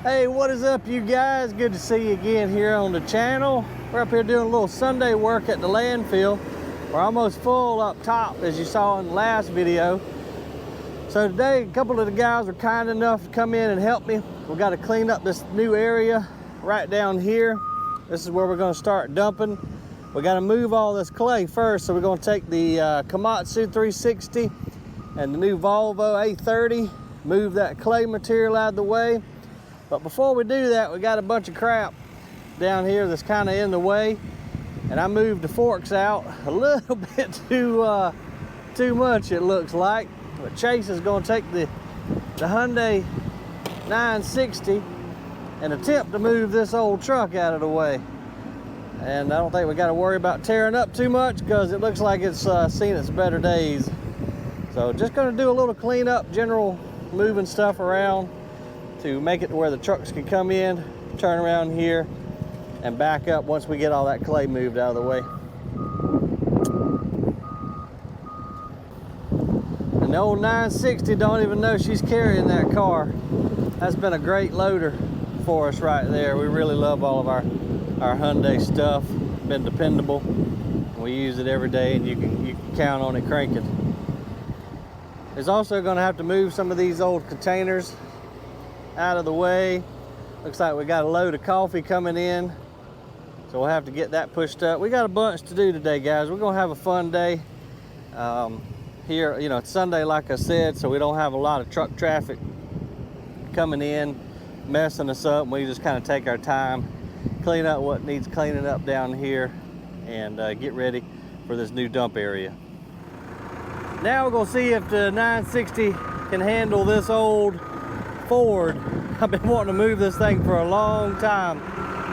Hey, what is up, you guys? Good to see you again here on the channel. We're up here doing a little Sunday work at the landfill. We're almost full up top, as you saw in the last video. So today, a couple of the guys were kind enough to come in and help me. We got to clean up this new area right down here. This is where we're going to start dumping. We got to move all this clay first, so we're going to take the Komatsu D65 and the new Volvo A30, move that clay material out of the way. But before we do that, we got a bunch of crap down here that's kind of in the way, and I moved the forks out a little bit too much, it looks like. But Chase is going to take the Hyundai 960 and attempt to move this old truck out of the way. And I don't think we got to worry about tearing up too much, because it looks like it's seen its better days. So just going to do a little cleanup, general moving stuff around to make it to where the trucks can come in, turn around here, and back up once we get all that clay moved out of the way. And the old 960 don't even know she's carrying that car. That's been a great loader for us right there. We really love all of our Hyundai stuff. Been dependable. We use it every day, and you can count on it cranking. There's also going to have to move some of these old containers out of the way. Looks like we got a load of coffee coming in, so we'll have to get that pushed up. We got a bunch to do today, guys. We're gonna have a fun day here. You know, it's Sunday, like I said, so we don't have a lot of truck traffic coming in messing us up. We just kind of take our time, clean up what needs cleaning up down here, and get ready for this new dump area. Now we're gonna see if the 960 can handle this old Ford. I've been wanting to move this thing for a long time,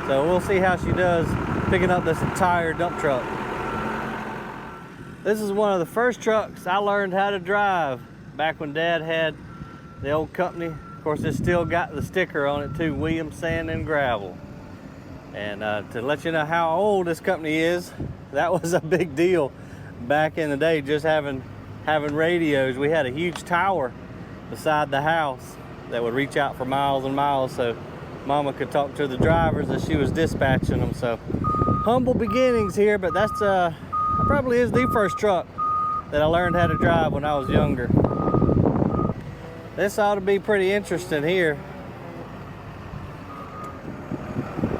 so we'll see how she does picking up this entire dump truck. This is one of the first trucks I learned how to drive back when Dad had the old company. Of course, it's still got the sticker on it too, Williams Sand and Gravel. And to let you know how old this company is, that was a big deal back in the day, just having radios. We had a huge tower beside the house that would reach out for miles and miles, so Mama could talk to the drivers as she was dispatching them. So humble beginnings here, but that's probably is the first truck that I learned how to drive when I was younger. This ought to be pretty interesting here.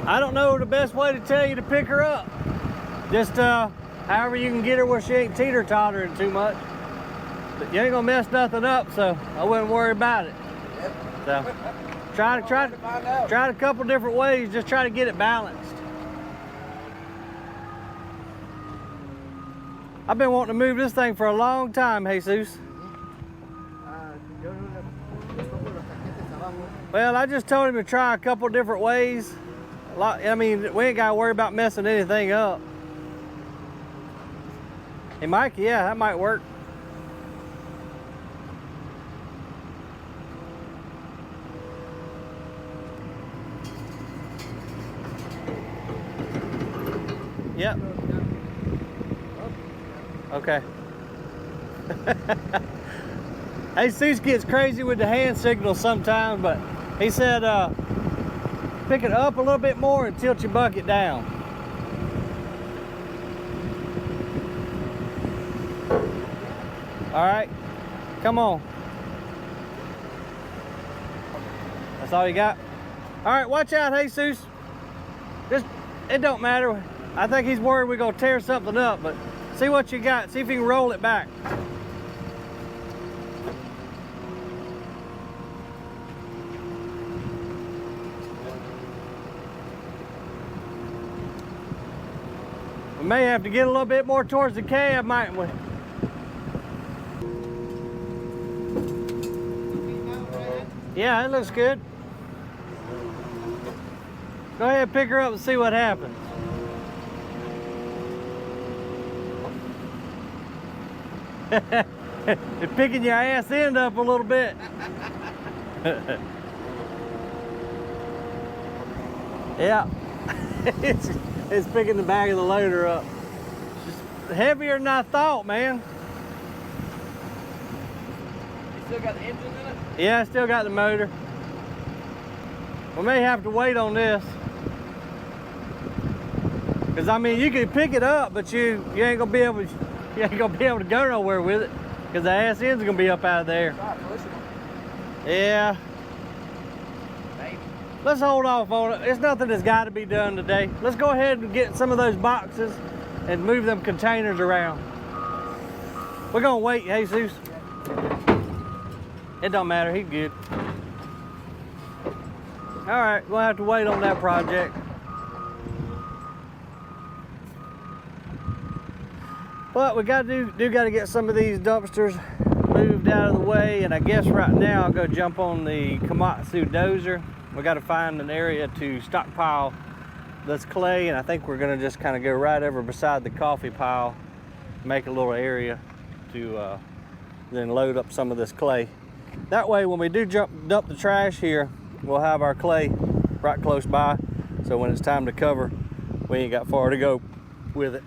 I don't know the best way to tell you to pick her up. Just however you can get her where she ain't teeter-tottering too much. But you ain't gonna mess nothing up, so I wouldn't worry about it. Yep. So try a couple different ways, just try to get it balanced. I've been wanting to move this thing for a long time, Jesus. Well, I just told him to try a couple different ways. I mean, we ain't got to worry about messing anything up. Hey, Mike, yeah, that might work. Yep. Okay. Jesus gets crazy with the hand signals sometimes, but he said pick it up a little bit more and tilt your bucket down. All right, come on. That's all you got? All right, watch out, Jesus. It don't matter. I think he's worried we're gonna tear something up, but see what you got. See if you can roll it back. We may have to get a little bit more towards the cab, mightn't we? Yeah, it looks good. Go ahead and pick her up and see what happens. It's picking your ass end up a little bit. Yeah, it's picking the back of the loader up. It's just heavier than I thought, man. You still got the engine in it? Yeah, I still got the motor. We may have to wait on this. Cause I mean, you can pick it up, but you ain't gonna be able to go nowhere with it. Cause the ass end's gonna be up out of there. Yeah. Maybe. Let's hold off on it. It's nothing that's got to be done today. Let's go ahead and get some of those boxes and move them containers around. We're gonna wait, Jesus. It don't matter, he's good. All right, we'll have to wait on that project. But we got to get some of these dumpsters moved out of the way, and I guess right now I'll go jump on the Komatsu dozer. We got to find an area to stockpile this clay, and I think we're gonna just kind of go right over beside the coffee pile, make a little area to then load up some of this clay. That way when we do dump the trash here, we'll have our clay right close by, so when it's time to cover, we ain't got far to go with it.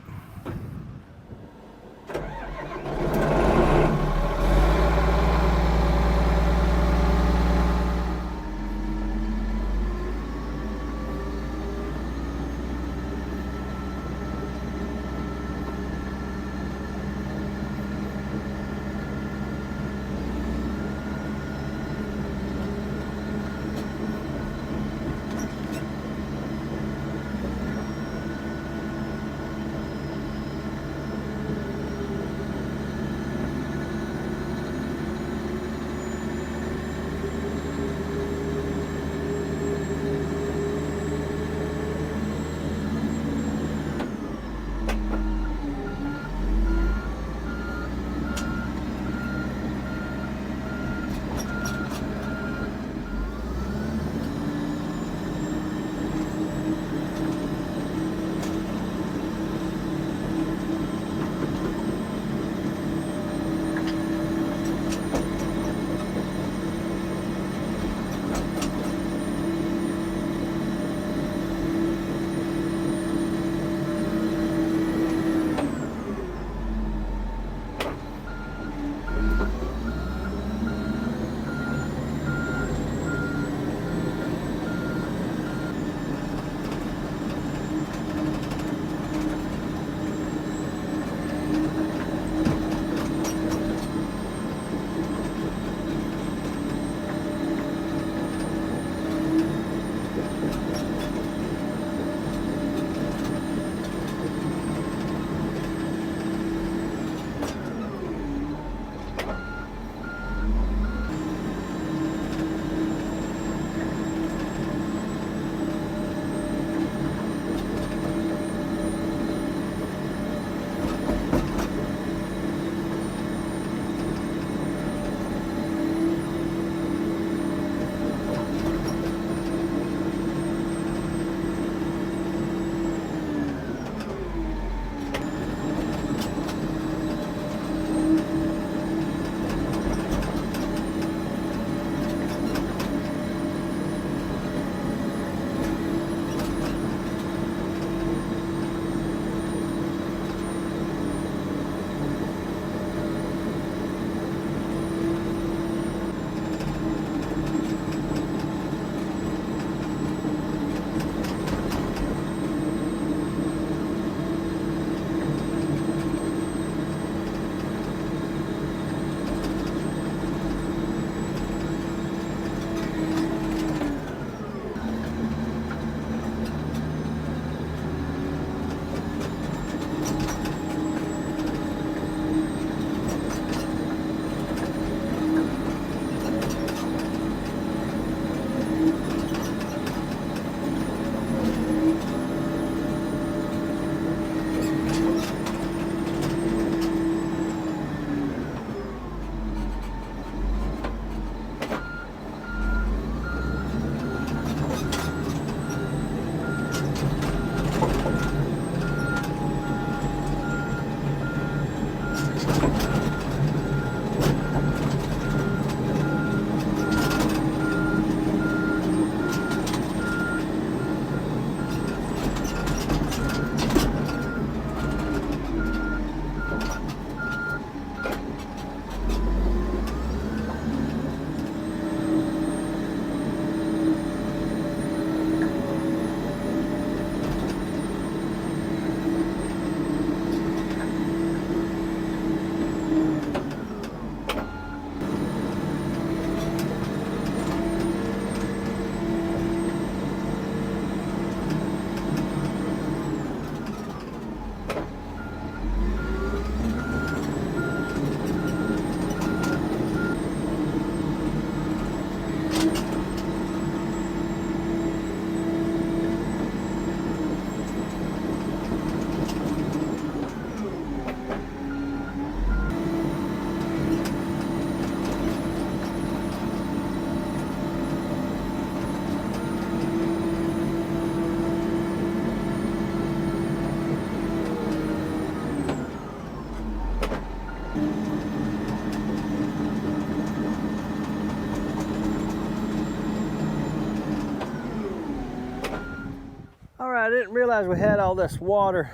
right, I didn't realize we had all this water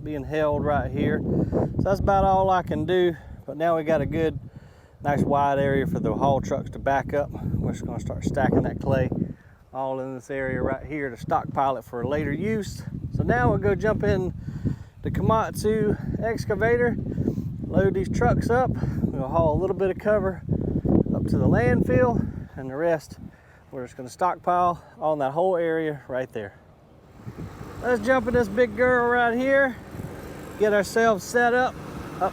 being held right here. So that's about all I can do. But now we got a good, nice wide area for the haul trucks to back up. We're just gonna start stacking that clay all in this area right here to stockpile it for later use. So now we'll go jump in the Komatsu excavator, load these trucks up. We'll haul a little bit of cover up to the landfill, and the rest we're just gonna stockpile on that whole area right there. Let's jump in this big girl right here, get ourselves set up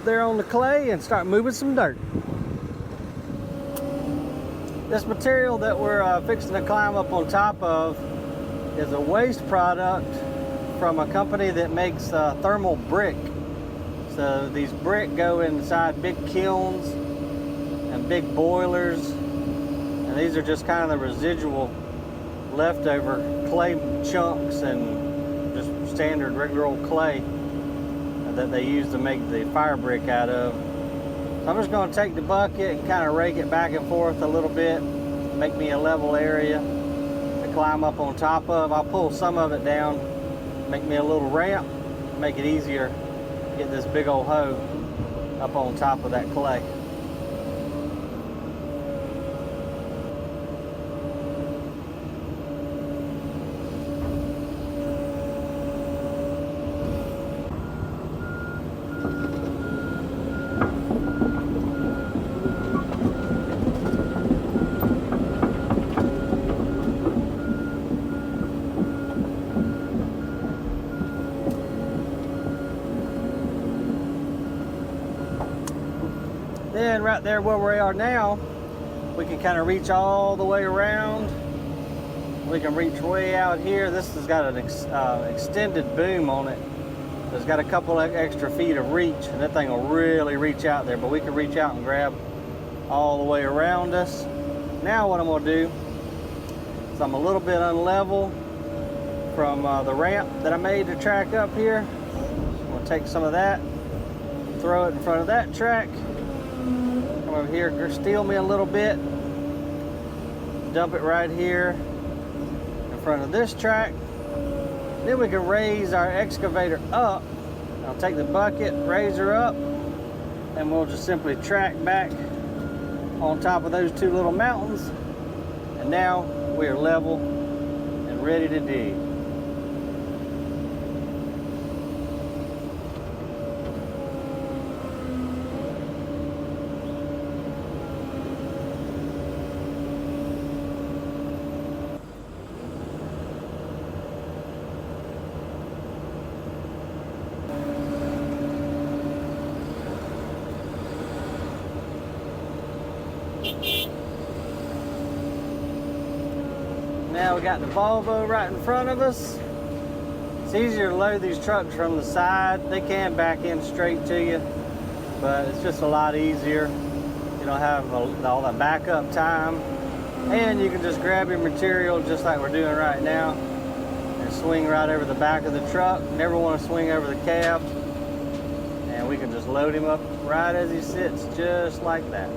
there on the clay, and start moving some dirt. This material that we're fixing to climb up on top of is a waste product from a company that makes thermal brick. So these brick go inside big kilns and big boilers, and these are just kind of the residual leftover clay chunks and just standard regular old clay that they use to make the fire brick out of. So I'm just going to take the bucket and kind of rake it back and forth a little bit, make me a level area to climb up on top of. I'll pull some of it down, make me a little ramp, make it easier to get this big old hoe up on top of that clay. Then right there where we are now, we can kind of reach all the way around. We can reach way out here. This has got an extended boom on it. It's got a couple of extra feet of reach, and that thing will really reach out there, but we can reach out and grab all the way around us. Now what I'm gonna do is I'm a little bit unlevel from the ramp that I made to track up here. I'm gonna take some of that, throw it in front of that track. Come over here, steal me a little bit, dump it right here in front of this track. Then we can raise our excavator up. I'll take the bucket, raise her up, and we'll just simply track back on top of those two little mountains. And now we are level and ready to dig. Now we got the Volvo right in front of us. It's easier to load these trucks from the side. They can back in straight to you, but it's just a lot easier. You don't have all that backup time. And you can just grab your material just like we're doing right now and swing right over the back of the truck. Never want to swing over the cab. And we can just load him up right as he sits, just like that.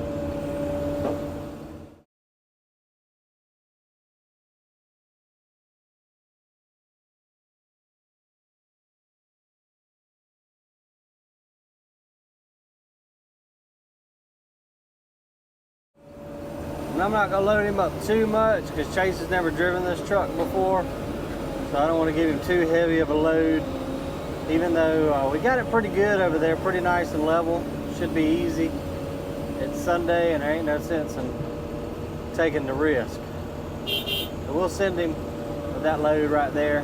And I'm not gonna load him up too much because Chase has never driven this truck before. So I don't want to give him too heavy of a load. Even though we got it pretty good over there, pretty nice and level. Should be easy. It's Sunday and there ain't no sense in taking the risk. So we'll send him with that load right there.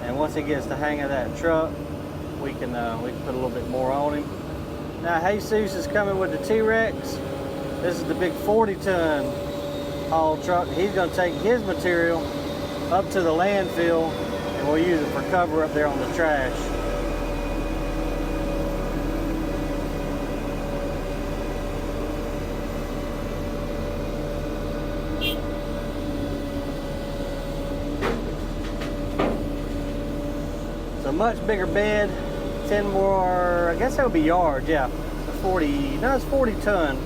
And once he gets the hang of that truck, we can put a little bit more on him. Now Jesus is coming with the Terex. This is the big 40-ton haul truck. He's going to take his material up to the landfill, and we'll use it for cover up there on the trash. It's a much bigger bed, 10 more, I guess that would be yards, yeah. 40, no, it's 40 ton.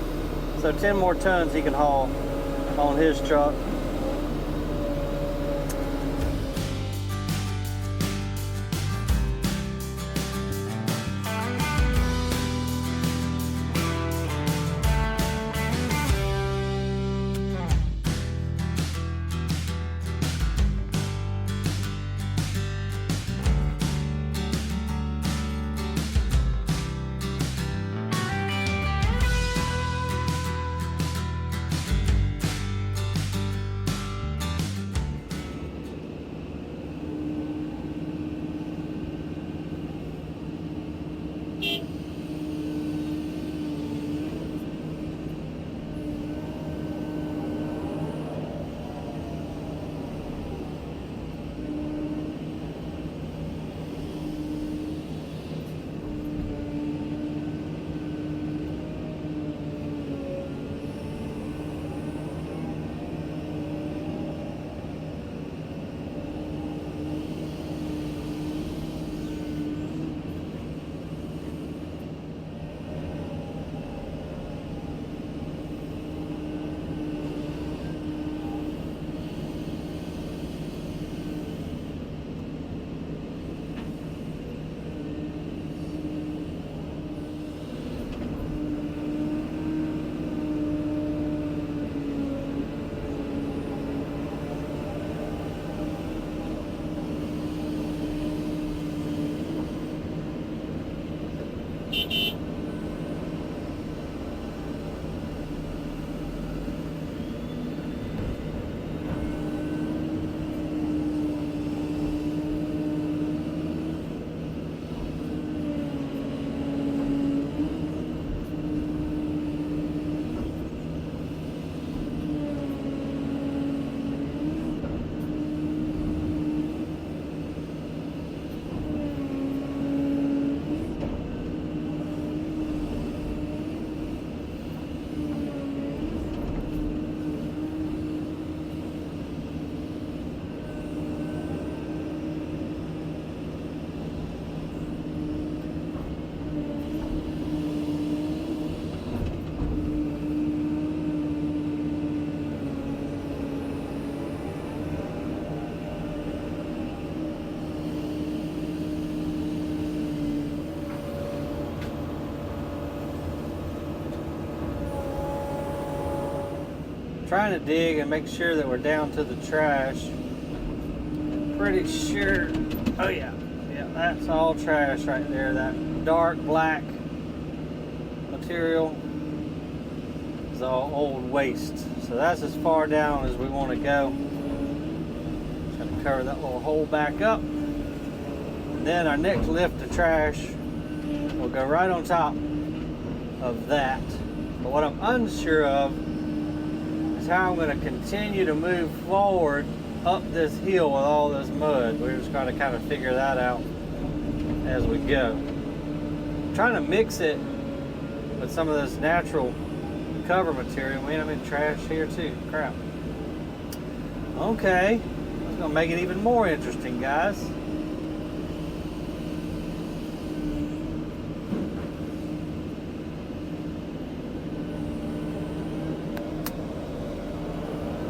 So 10 more tons he can haul on his truck. trying to dig and make sure that we're down to the trash. Pretty sure, oh yeah, that's all trash right there. That dark black material is all old waste. So that's as far down as we want to go. Trying to cover that little hole back up. And then our next lift of trash will go right on top of that. But what I'm unsure of is how I'm going to continue to move forward up this hill with all this mud. We're just going to kind of figure that out as we go. I'm trying to mix it with some of this natural cover material. Man, I'm in trash here too. Crap. Okay, that's going to make it even more interesting, guys.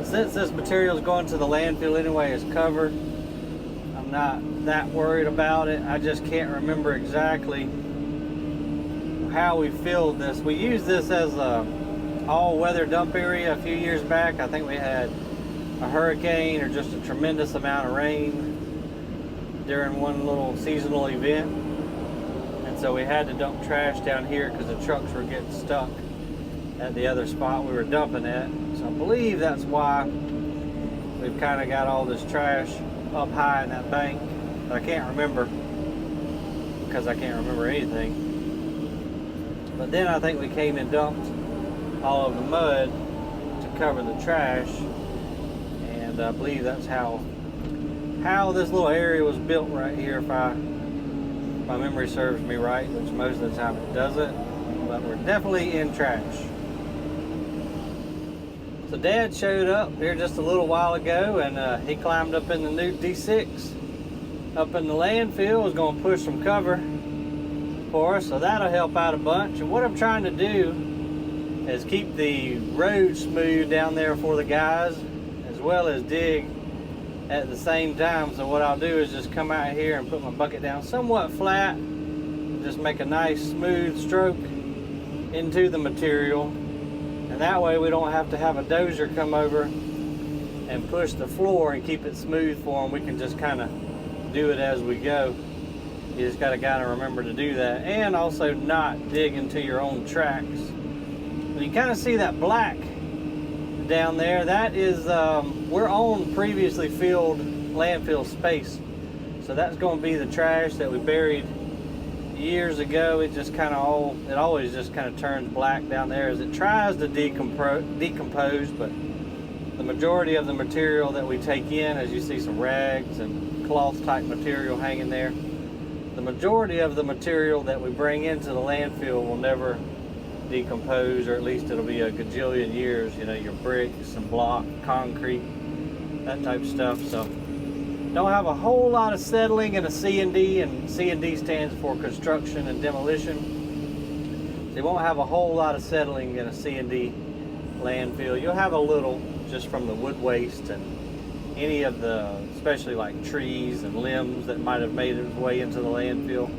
Since this material is going to the landfill anyway, it's covered, I'm not that worried about it. I just can't remember exactly how we filled this. We used this as a all-weather dump area a few years back. I think we had a hurricane or just a tremendous amount of rain during one little seasonal event, and so we had to dump trash down here because the trucks were getting stuck at the other spot we were dumping at. So I believe that's why we've kind of got all this trash up high in that bank. But I can't remember, because I can't remember anything. But then I think we came and dumped all of the mud to cover the trash, and I believe that's how this little area was built right here, if my memory serves me right, which most of the time it doesn't. But we're definitely in trash. So Dad showed up here just a little while ago, and he climbed up in the new D6 up in the landfill. Was going to push some cover for us, so that'll help out a bunch. And what I'm trying to do is keep the road smooth down there for the guys, as well as dig at the same time. So what I'll do is just come out here and put my bucket down somewhat flat, and just make a nice smooth stroke into the material. And that way we don't have to have a dozer come over and push the floor and keep it smooth for them. We can just kind of do it as we go. You just got to kind of remember to do that, and also not dig into your own tracks. And you kind of see that black down there. That is, we're on previously filled landfill space. So that's going to be the trash that we buried years ago. It just kind of always just kind of turns black down there as it tries to decompose, but the majority of the material that we take in, as you see some rags and cloth type material hanging there, the majority of the material that we bring into the landfill will never decompose, or at least it'll be a gajillion years. You know, your bricks and block, concrete, that type of stuff. So don't have a whole lot of settling in a C&D, and C&D stands for construction and demolition. So you won't have a whole lot of settling in a C&D landfill. You'll have a little just from the wood waste and any of the, especially like trees and limbs that might have made its way into the landfill.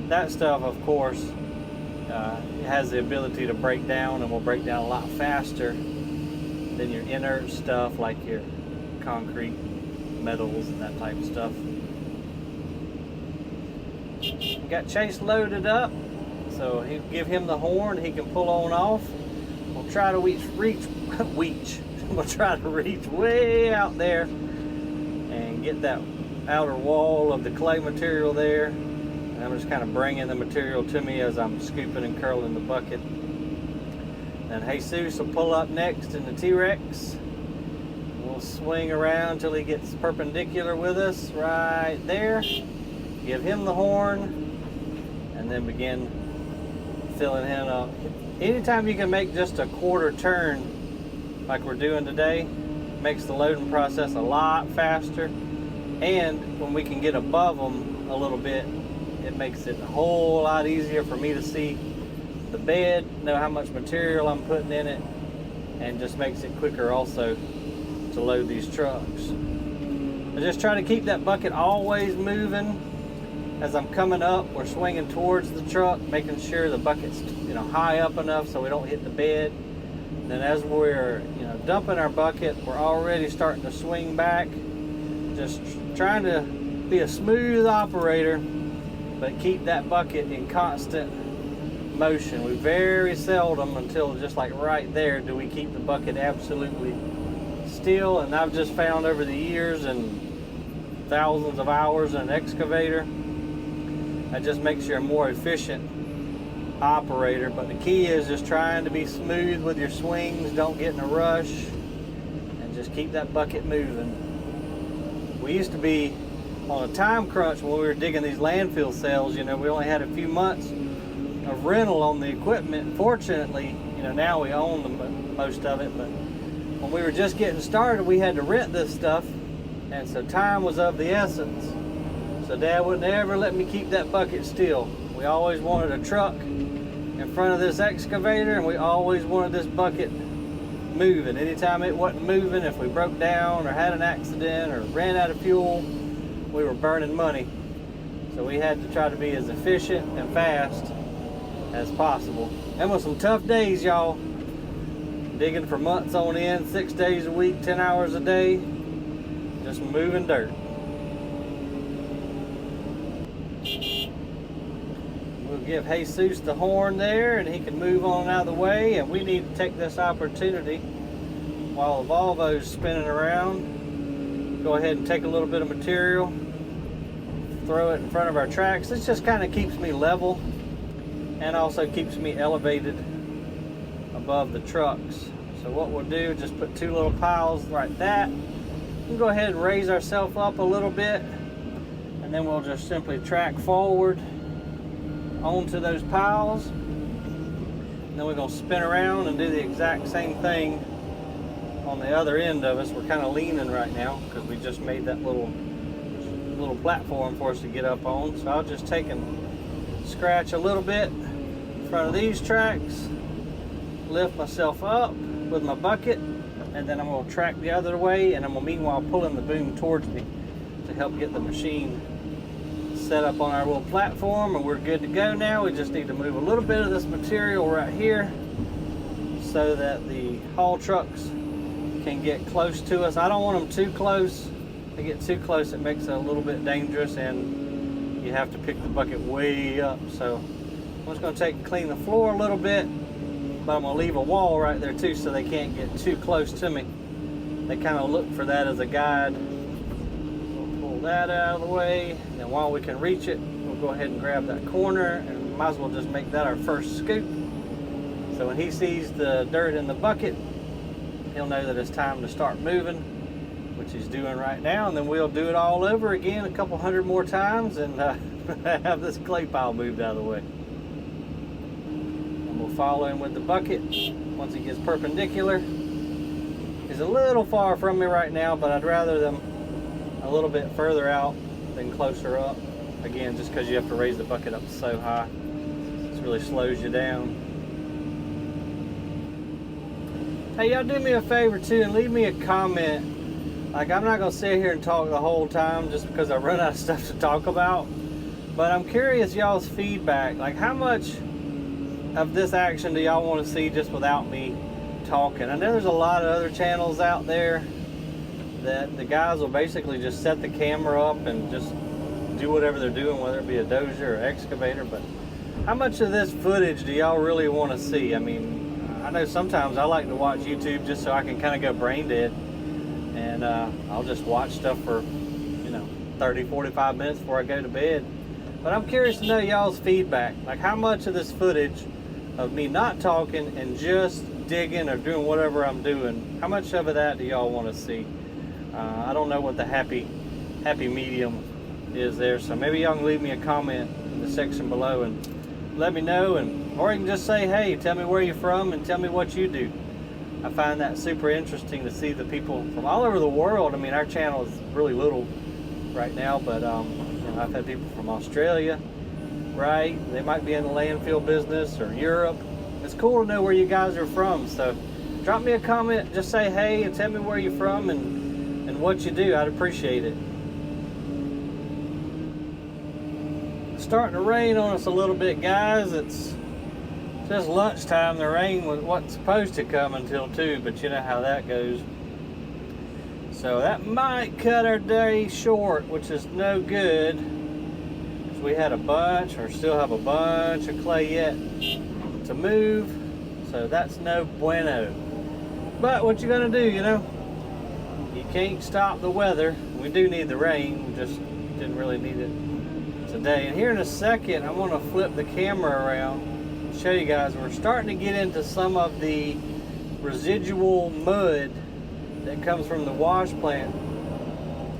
That stuff, of course, has the ability to break down, and will break down a lot faster than your inert stuff like your concrete, metals, and that type of stuff. We got Chase loaded up, so he'll give him the horn. He can pull on off. We'll try to We'll try to reach way out there and get that outer wall of the clay material there. And I'm just kind of bringing the material to me as I'm scooping and curling the bucket. And Jesus will pull up next in the Terex. We'll swing around till he gets perpendicular with us right there. Give him the horn, and then begin filling him up. Anytime you can make just a quarter turn like we're doing today, makes the loading process a lot faster. And when we can get above them a little bit, it makes it a whole lot easier for me to see the bed, know how much material I'm putting in it, and just makes it quicker also to load these trucks. I just try to keep that bucket always moving. As I'm coming up, we're swinging towards the truck, making sure the bucket's high up enough so we don't hit the bed. And then as we're dumping our bucket, we're already starting to swing back. Just trying to be a smooth operator, but keep that bucket in constant motion. We very seldom, until just like right there, do we keep the bucket absolutely still. And I've just found over the years and thousands of hours in an excavator, that just makes you a more efficient operator. But the key is just trying to be smooth with your swings, don't get in a rush, and just keep that bucket moving. We used to be on a time crunch when we were digging these landfill cells. You know, we only had a few months of rental on the equipment. Fortunately, you know, now we own most of it, but when we were just getting started, we had to rent this stuff, and so time was of the essence. So Dad wouldn't ever let me keep that bucket still. We always wanted a truck in front of this excavator, and we always wanted this bucket moving. Anytime it wasn't moving, if we broke down or had an accident or ran out of fuel, we were burning money. So we had to try to be as efficient and fast as possible. And with some tough days, y'all, digging for months on end, 6 days a week, 10 hours a day, just moving dirt. We'll give Jesus the horn there, and he can move on out of the way. And we need to take this opportunity while the Volvo's spinning around. Go ahead and take a little bit of material, throw it in front of our tracks. This just kind of keeps me level and also keeps me elevated above the trucks. So what we'll do, just put 2 little piles like that. We'll go ahead and raise ourselves up a little bit, and then we'll just simply track forward onto those piles. And then we're going to spin around and do the exact same thing on the other end of us. We're kind of leaning right now because we just made that little platform for us to get up on. So I'll just take and scratch a little bit in front of these tracks, lift myself up with my bucket, and then I'm going to track the other way, and I'm going to meanwhile pulling the boom towards me to help get the machine set up on our little platform, and we're good to go now. We just need to move a little bit of this material right here so that the haul trucks can get close to us. I don't want them too close. If they get too close, it makes it a little bit dangerous, and you have to pick the bucket way up. So I'm just going to take and clean the floor a little bit, but I'm going to leave a wall right there too so they can't get too close to me. They kind of look for that as a guide. We'll pull that out of the way, and then while we can reach it, we'll go ahead and grab that corner, and we might as well just make that our first scoop. So when he sees the dirt in the bucket, he'll know that it's time to start moving, which he's doing right now. And then we'll do it all over again a couple hundred more times, and have this clay pile moved out of the way. And we'll follow him with the bucket once he gets perpendicular. He's a little far from me right now, but I'd rather them a little bit further out than closer up. Again, just because you have to raise the bucket up so high, this really slows you down. Hey, y'all do me a favor too and leave me a comment. Like, I'm not gonna sit here and talk the whole time just because I run out of stuff to talk about, but I'm curious y'all's feedback. Like, how much of this action do y'all want to see just without me talking? I know there's a lot of other channels out there that the guys will basically just set the camera up and just do whatever ththey're doing, whether it be a dozer or excavator. But how much of this footage do y'all really want to see? I mean, I know sometimes I like to watch YouTube just so I can kind of go brain dead, and I'll just watch stuff for, 30, 45 minutes before I go to bed. But I'm curious to know y'all's feedback. Like, how much of this footage of me not talking and just digging or doing whatever I'm doing, how much of that do y'all want to see? I don't know what the happy medium is there, so maybe y'all can leave me a comment in the section below and let me know, or you can just say, hey, tell me where you're from and tell me what you do. I find that super interesting to see the people from all over the world. I mean, our channel is really little right now, but I've had people from Australia, right? They might be in the landfill business, or Europe. It's cool to know where you guys are from. So drop me a comment, just say hey and tell me where you're from and what you do. I'd appreciate it. It's starting to rain on us a little bit, guys. It's Just lunchtime, the rain wasn't supposed to come until 2, but you know how that goes. So that might cut our day short, which is no good. Because we had a bunch, or still have a bunch of clay yet to move. So that's no bueno. But what you gonna do, you know? You can't stop the weather. We do need the rain, we just didn't really need it today. And here in a second, I'm gonna flip the camera around, show you guys, we're starting to get into some of the residual mud that comes from the wash plant.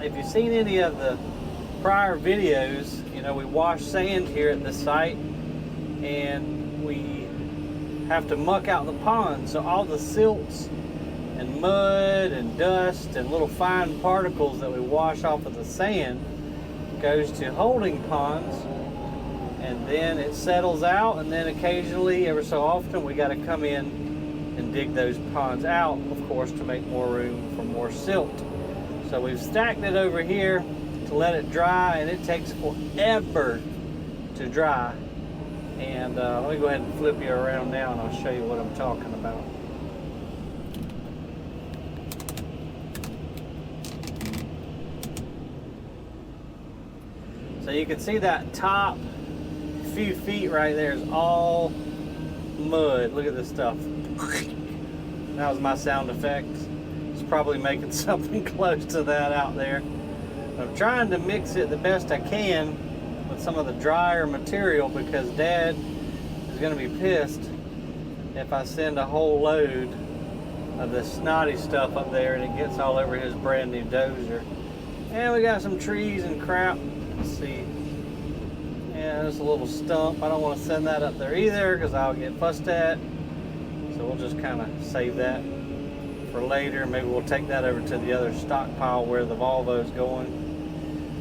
If you've seen any of the prior videos, you know, we wash sand here at this site and we have to muck out the pond, so all the silts and mud and dust and little fine particles that we wash off of the sand goes to holding ponds, and then it settles out, and then occasionally, every so often, we got to come in and dig those ponds out, of course, to make more room for more silt. So we've stacked it over here to let it dry, and it takes forever to dry. And let me go ahead and flip you around now, and I'll show you what I'm talking about. So you can see that top few feet right there is all mud. Look at this stuff. That was my sound effect. It's probably making something close to that out there. I'm trying to mix it the best I can with some of the drier material, because Dad is going to be pissed if I send a whole load of this snotty stuff up there and it gets all over his brand new dozer. And we got some trees and crap. Let's see. Yeah, there's a little stump. I don't want to send that up there either because I'll get fussed at. So we'll just kind of save that for later. Maybe we'll take that over to the other stockpile where the Volvo is going.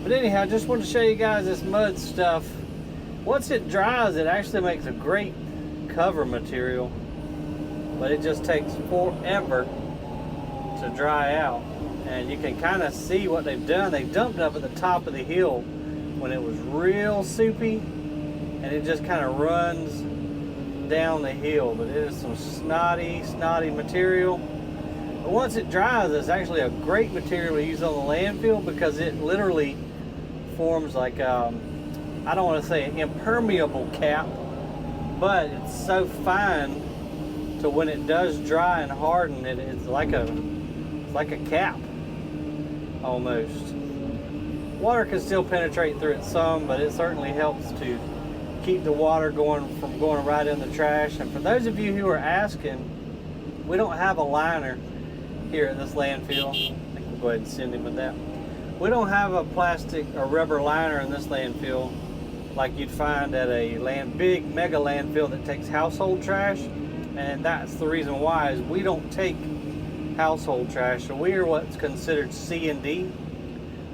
But anyhow, just want to show you guys this mud stuff. Once it dries, it actually makes a great cover material, but it just takes forever to dry out. And you can kind of see what they've done. They dumped up at the top of the hill when it was real soupy, and it just kind of runs down the hill. But it is some snotty material. But once it dries, it's actually a great material to use on the landfill, because it literally forms like I don't want to say an impermeable cap, but it's so fine to when it does dry and harden, it's like a cap almost. Water can still penetrate through it some, but it certainly helps to keep the water from going right in the trash. And for those of you who are asking, we don't have a liner here at this landfill. I think we'll go ahead and send him with that. We don't have a plastic or rubber liner in this landfill like you'd find at a big mega landfill that takes household trash. And that's the reason why, is we don't take household trash. So we are what's considered C&D,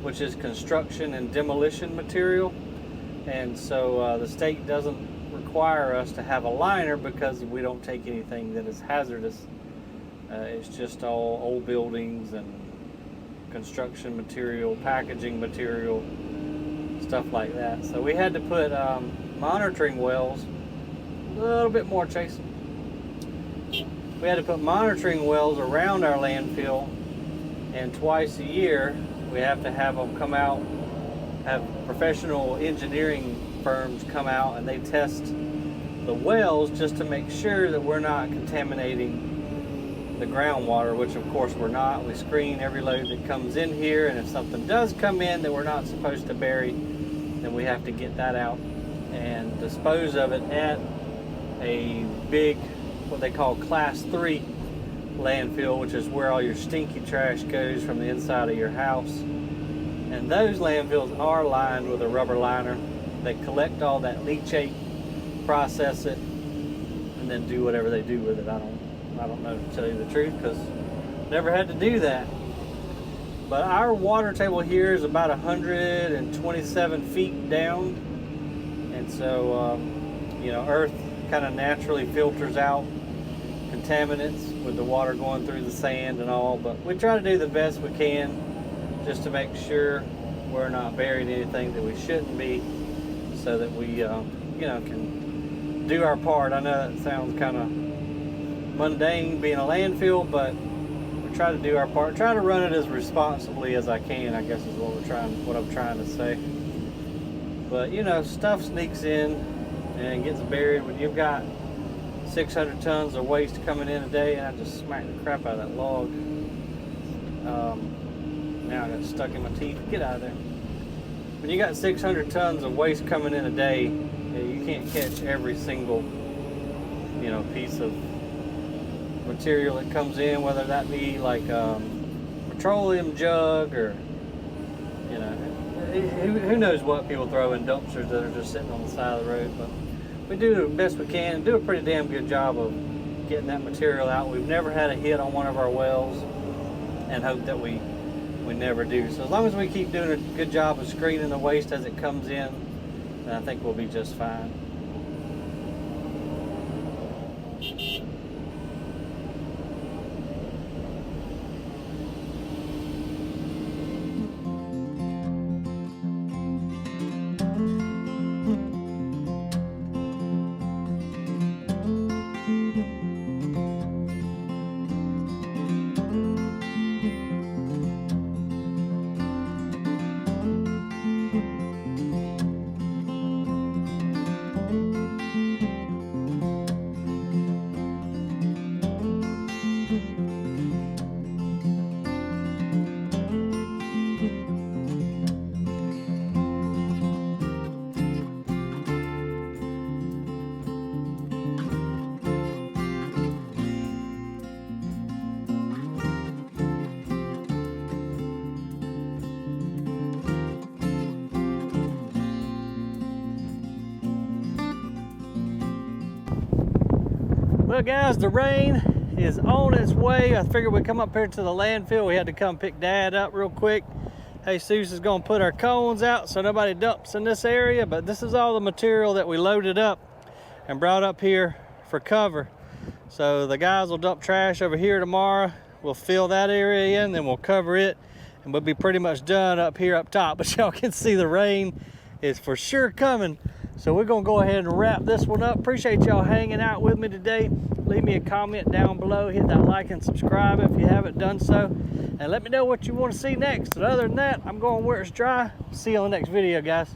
which is construction and demolition material. And so the state doesn't require us to have a liner because we don't take anything that is hazardous. It's just all old buildings and construction material, packaging material, stuff like that. So we had to put monitoring wells, a little bit more, Chase. We had to put monitoring wells around our landfill, and twice a year we have to have them come out, have professional engineering firms come out, and they test the wells just to make sure that we're not contaminating the groundwater, which of course we're not. We screen every load that comes in here, and if something does come in that we're not supposed to bury, then we have to get that out and dispose of it at a big, what they call class 3 landfill, which is where all your stinky trash goes from the inside of your house. And those landfills are lined with a rubber liner. They collect all that leachate, process it, and then do whatever they do with it. I don't know, to tell you the truth, because never had to do that. But our water table here is about 127 feet down, and so you know, earth kind of naturally filters out contaminants with the water going through the sand and all. But we try to do the best we can just to make sure we're not burying anything that we shouldn't be, so that we you know, can do our part. I know that sounds kind of mundane being a landfill, but we try to do our part. Try to run it as responsibly as I can, I guess is what I'm trying to say. But you know, stuff sneaks in and gets buried. When you've got 600 tons of waste coming in a day, and I just smacked the crap out of that log. Now I got stuck in my teeth. Get out of there. When you got 600 tons of waste coming in a day, you can't catch every single, you know, piece of material that comes in, whether that be like a petroleum jug or, you know, who knows what people throw in dumpsters that are just sitting on the side of the road. But we do the best we can and do a pretty damn good job of getting that material out. We've never had a hit on one of our wells, and hope that we never do. So as long as we keep doing a good job of screening the waste as it comes in, then I think we'll be just fine. Well guys, the rain is on its way. I figured we'd come up here to the landfill. We had to come pick Dad up real quick. Jesus is gonna put our cones out so nobody dumps in this area, but this is all the material that we loaded up and brought up here for cover. So the guys will dump trash over here tomorrow. We'll fill that area in, then we'll cover it, and we'll be pretty much done up here up top. But y'all can see the rain is for sure coming. So we're gonna go ahead and wrap this one up. Appreciate y'all hanging out with me today. Leave me a comment down below. Hit that like and subscribe if you haven't done so. And let me know what you want to see next. But other than that, I'm going where it's dry. See you on the next video, guys.